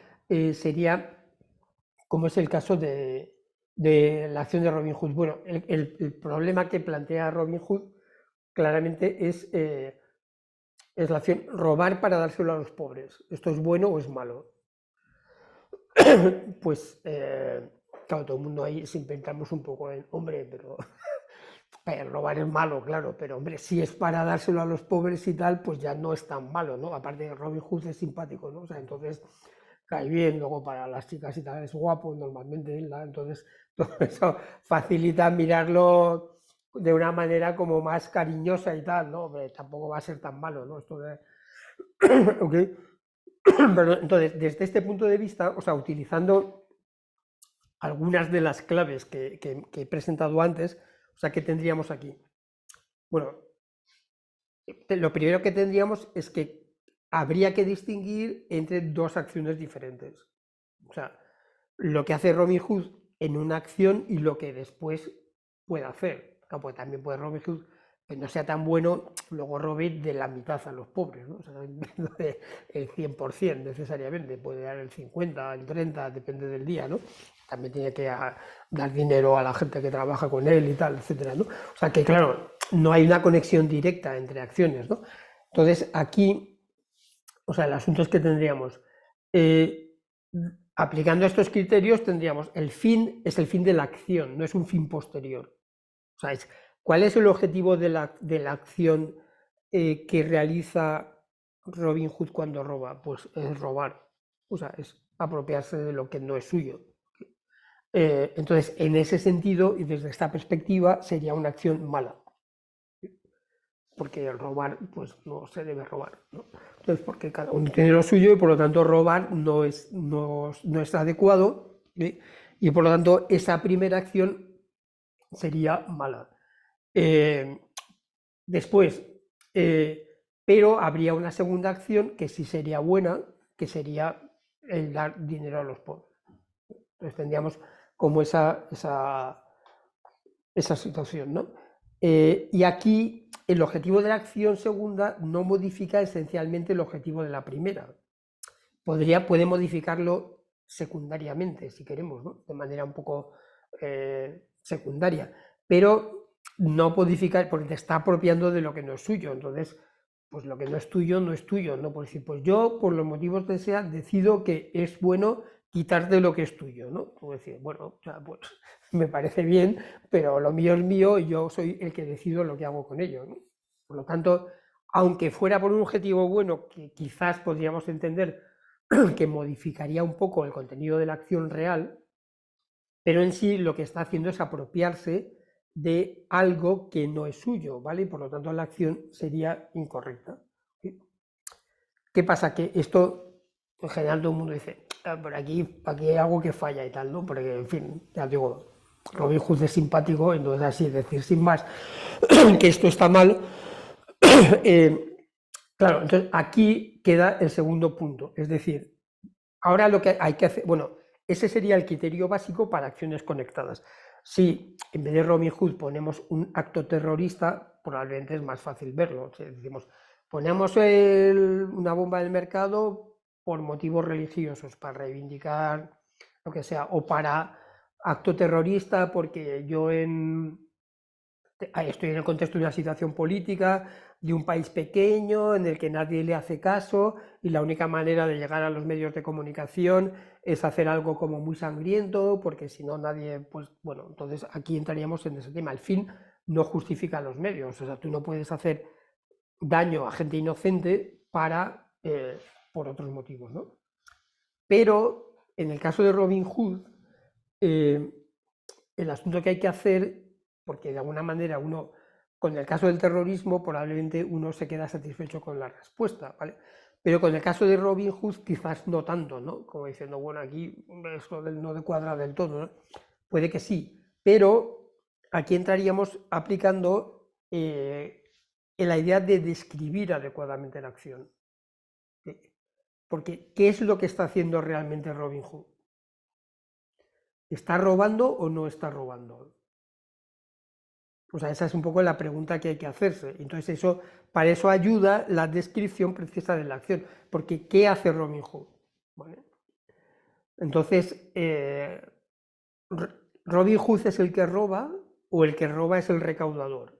sería como es el caso de la acción de Robin Hood. Bueno, el problema que plantea Robin Hood claramente es la acción robar para dárselo a los pobres. ¿Esto es bueno o es malo? Pues, claro, todo el mundo ahí se inventamos un poco en, hombre, pero robar es malo, claro, pero hombre, si es para dárselo a los pobres y tal, pues ya no es tan malo, ¿no? Aparte Robin Hood es simpático, ¿no? O sea, entonces cae bien, luego para las chicas y tal es guapo normalmente, entonces todo eso facilita mirarlo de una manera como más cariñosa y tal, ¿no? Hombre, tampoco va a ser tan malo, ¿no? Esto de... okay. Pero, entonces, desde este punto de vista, o sea, utilizando algunas de las claves que he presentado antes, o sea, ¿qué tendríamos aquí? Bueno, lo primero que tendríamos es que habría que distinguir entre dos acciones diferentes. O sea, lo que hace Robin Hood en una acción y lo que después puede hacer. Pues también puede Robin Hood que no sea tan bueno, luego robe de la mitad a los pobres, ¿no? O sea, el 100% necesariamente, puede dar el 50, el 30, depende del día, ¿no? También tiene que dar dinero a la gente que trabaja con él y tal, etcétera, ¿no? O sea que, claro, no hay una conexión directa entre acciones, ¿no? Entonces, aquí, o sea, el asunto es que tendríamos, aplicando estos criterios, tendríamos el fin es el fin de la acción, no es un fin posterior. O sea, ¿cuál es el objetivo de la acción que realiza Robin Hood cuando roba? Pues es robar, o sea, es apropiarse de lo que no es suyo. Entonces, en ese sentido y desde esta perspectiva, sería una acción mala, porque el robar, pues no se debe robar, ¿no? Entonces, porque cada uno tiene lo suyo y por lo tanto robar no es adecuado, ¿sí? Y por lo tanto esa primera acción sería mala. Después, pero habría una segunda acción que sí sería buena, que sería el dar dinero a los pobres. Entonces tendríamos como esa situación, ¿no? Y aquí el objetivo de la acción segunda no modifica esencialmente el objetivo de la primera. Puede modificarlo secundariamente, si queremos, ¿no? De manera un poco secundaria, pero no modificar, porque te está apropiando de lo que no es suyo. Entonces, pues lo que no es tuyo, no es tuyo. No puedes decir, pues yo, por los motivos que sea, decido que es bueno quitarte lo que es tuyo, ¿no? Puedo decir, bueno, o sea, pues me parece bien, pero lo mío es mío y yo soy el que decido lo que hago con ello, ¿no? Por lo tanto, aunque fuera por un objetivo bueno, que quizás podríamos entender que modificaría un poco el contenido de la acción real, pero en sí lo que está haciendo es apropiarse de algo que no es suyo, ¿vale? Y por lo tanto la acción sería incorrecta. ¿Sí? ¿Qué pasa? Que esto, en general, todo el mundo dice, por aquí hay algo que falla y tal, ¿no? Porque, en fin, ya digo, Robin Hood es simpático, entonces así decir sin más que esto está mal. Claro, entonces aquí queda el segundo punto, es decir, ahora lo que hay que hacer, bueno, ese sería el criterio básico para acciones conectadas. Si en vez de Robin Hood ponemos un acto terrorista, probablemente es más fácil verlo. Si decimos, ponemos una bomba en el mercado por motivos religiosos, para reivindicar lo que sea, o para acto terrorista porque yo estoy en el contexto de una situación política de un país pequeño en el que nadie le hace caso y la única manera de llegar a los medios de comunicación es hacer algo como muy sangriento, porque si no nadie, pues bueno, entonces aquí entraríamos en ese tema. El fin no justifica los medios, o sea, tú no puedes hacer daño a gente inocente por otros motivos, ¿no? Pero en el caso de Robin Hood, eh, el asunto que hay que hacer, porque de alguna manera uno, con el caso del terrorismo, probablemente uno se queda satisfecho con la respuesta, ¿vale? Pero con el caso de Robin Hood quizás no tanto, ¿no? Como diciendo, bueno, aquí esto no cuadra del todo, ¿no? Puede que sí, pero aquí entraríamos aplicando la idea de describir adecuadamente la acción. Porque, ¿qué es lo que está haciendo realmente Robin Hood? ¿Está robando o no está robando? O sea, esa es un poco la pregunta que hay que hacerse. Entonces, para eso ayuda la descripción precisa de la acción. Porque, ¿qué hace Robin Hood? ¿Vale? Entonces, ¿Robin Hood es el que roba o el que roba es el recaudador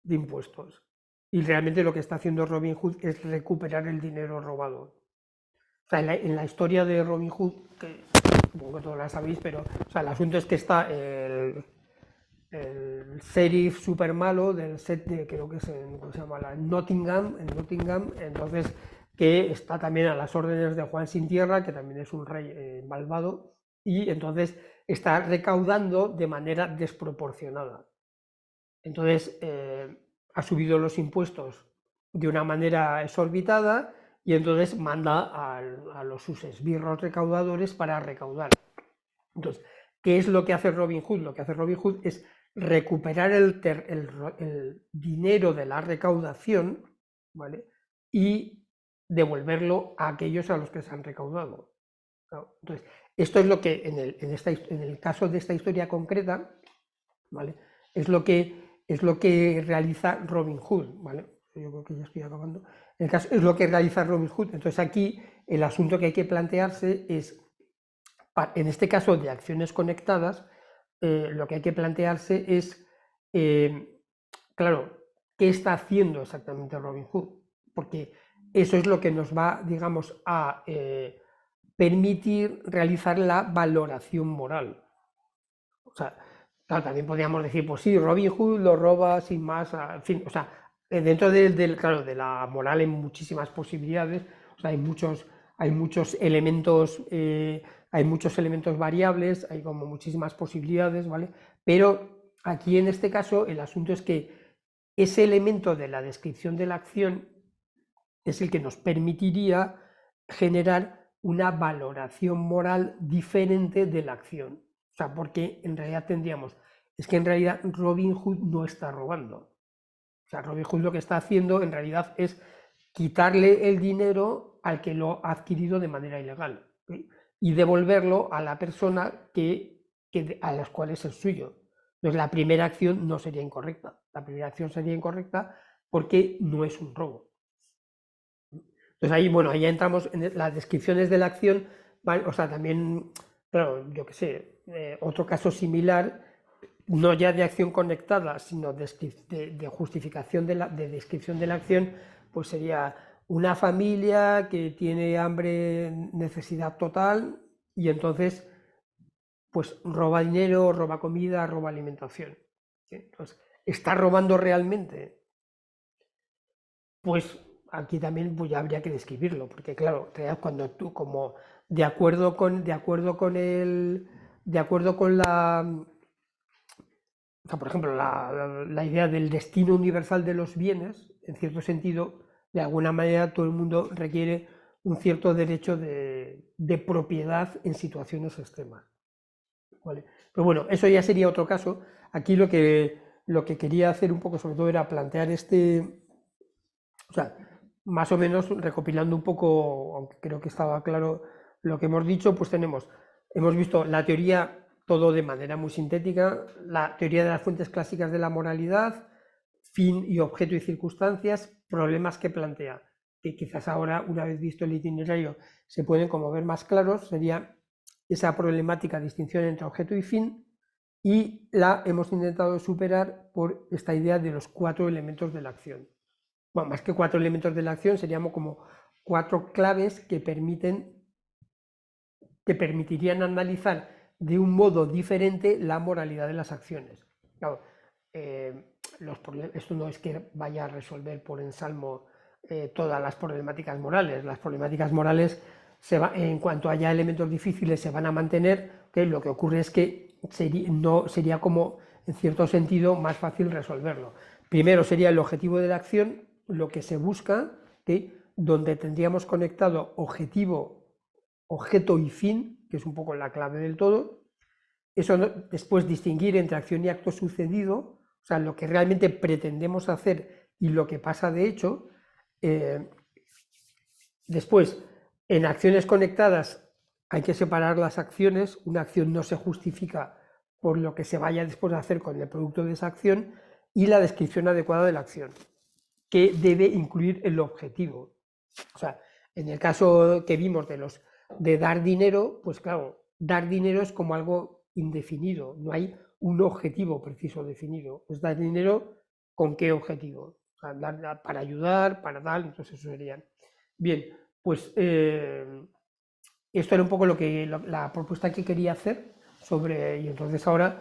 de impuestos? Y realmente lo que está haciendo Robin Hood es recuperar el dinero robado. O sea, en la historia de Robin Hood, que supongo que todos la sabéis, pero o sea, el asunto es que está el sheriff super malo del set de, creo que es ¿cómo se llama? Nottingham, entonces, que está también a las órdenes de Juan Sin Tierra, que también es un rey malvado, y entonces está recaudando de manera desproporcionada. Entonces, ha subido los impuestos de una manera exorbitada y entonces manda sus esbirros recaudadores para recaudar. Entonces, ¿qué es lo que hace Robin Hood? Lo que hace Robin Hood es recuperar el dinero de la recaudación, ¿vale? Y devolverlo a aquellos a los que se han recaudado. Claro, entonces, esto es lo que en el caso de esta historia concreta, ¿vale? Es lo que realiza Robin Hood, ¿vale? Yo creo que ya estoy acabando. En el caso, es lo que realiza Robin Hood. Entonces aquí el asunto que hay que plantearse es, en este caso de acciones conectadas, lo que hay que plantearse es, claro, ¿qué está haciendo exactamente Robin Hood? Porque eso es lo que nos va, digamos, a permitir realizar la valoración moral. O sea, claro, también podríamos decir, pues sí, Robin Hood lo roba sin más, en fin, o sea, dentro claro, de la moral hay muchísimas posibilidades, o sea, hay muchos elementos, hay muchos elementos variables, hay como muchísimas posibilidades, ¿vale? Pero aquí en este caso el asunto es que ese elemento de la descripción de la acción es el que nos permitiría generar una valoración moral diferente de la acción. O sea, porque en realidad es que en realidad Robin Hood no está robando. O sea, Robin Hood lo que está haciendo en realidad es quitarle el dinero al que lo ha adquirido de manera ilegal, ¿sí? Y devolverlo a la persona a las cuales es suyo. Entonces la primera acción no sería incorrecta. La primera acción sería incorrecta porque no es un robo. Entonces ahí, bueno, ahí ya entramos en las descripciones de la acción, ¿vale? O sea, también, claro, yo qué sé, otro caso similar no ya de acción conectada, sino de justificación de descripción de la acción, pues sería una familia que tiene hambre, necesidad total, y entonces pues roba dinero, roba comida, roba alimentación. Entonces, ¿está robando realmente? Pues aquí también pues, ya habría que describirlo, porque claro, cuando tú como de acuerdo con la, o sea, por ejemplo, la idea del destino universal de los bienes, en cierto sentido, de alguna manera todo el mundo requiere un cierto derecho de propiedad en situaciones extremas. ¿Vale? Pero bueno, eso ya sería otro caso. Aquí lo que quería hacer un poco sobre todo era plantear o sea, más o menos recopilando un poco, aunque creo que estaba claro lo que hemos dicho, pues hemos visto la teoría, todo de manera muy sintética, la teoría de las fuentes clásicas de la moralidad, fin y objeto y circunstancias, problemas que plantea, que quizás ahora, una vez visto el itinerario, se pueden como ver más claros, sería esa problemática, distinción entre objeto y fin, y la hemos intentado superar por esta idea de los 4 elementos de la acción. Bueno, más que 4 elementos de la acción, seríamos como 4 claves que permitirían analizar de un modo diferente la moralidad de las acciones. Claro, esto no es que vaya a resolver por ensalmo todas las problemáticas morales. Las problemáticas morales, en cuanto haya elementos difíciles, se van a mantener. Lo que ocurre es que sería como, en cierto sentido, más fácil resolverlo. Primero sería el objetivo de la acción, lo que se busca, donde tendríamos conectado objetivo, objeto y fin, que es un poco la clave del todo. Eso después distinguir entre acción y acto sucedido, o sea, lo que realmente pretendemos hacer y lo que pasa de hecho. Después, en acciones conectadas hay que separar las acciones. Una acción no se justifica por lo que se vaya después a hacer con el producto de esa acción, y la descripción adecuada de la acción, que debe incluir el objetivo. O sea, en el caso que vimos de dar dinero, pues claro, dar dinero es como algo indefinido, no hay un objetivo preciso definido. Es dar dinero con qué objetivo. O sea, para ayudar, para dar, entonces eso sería. Bien, pues esto era un poco la propuesta que quería hacer y entonces ahora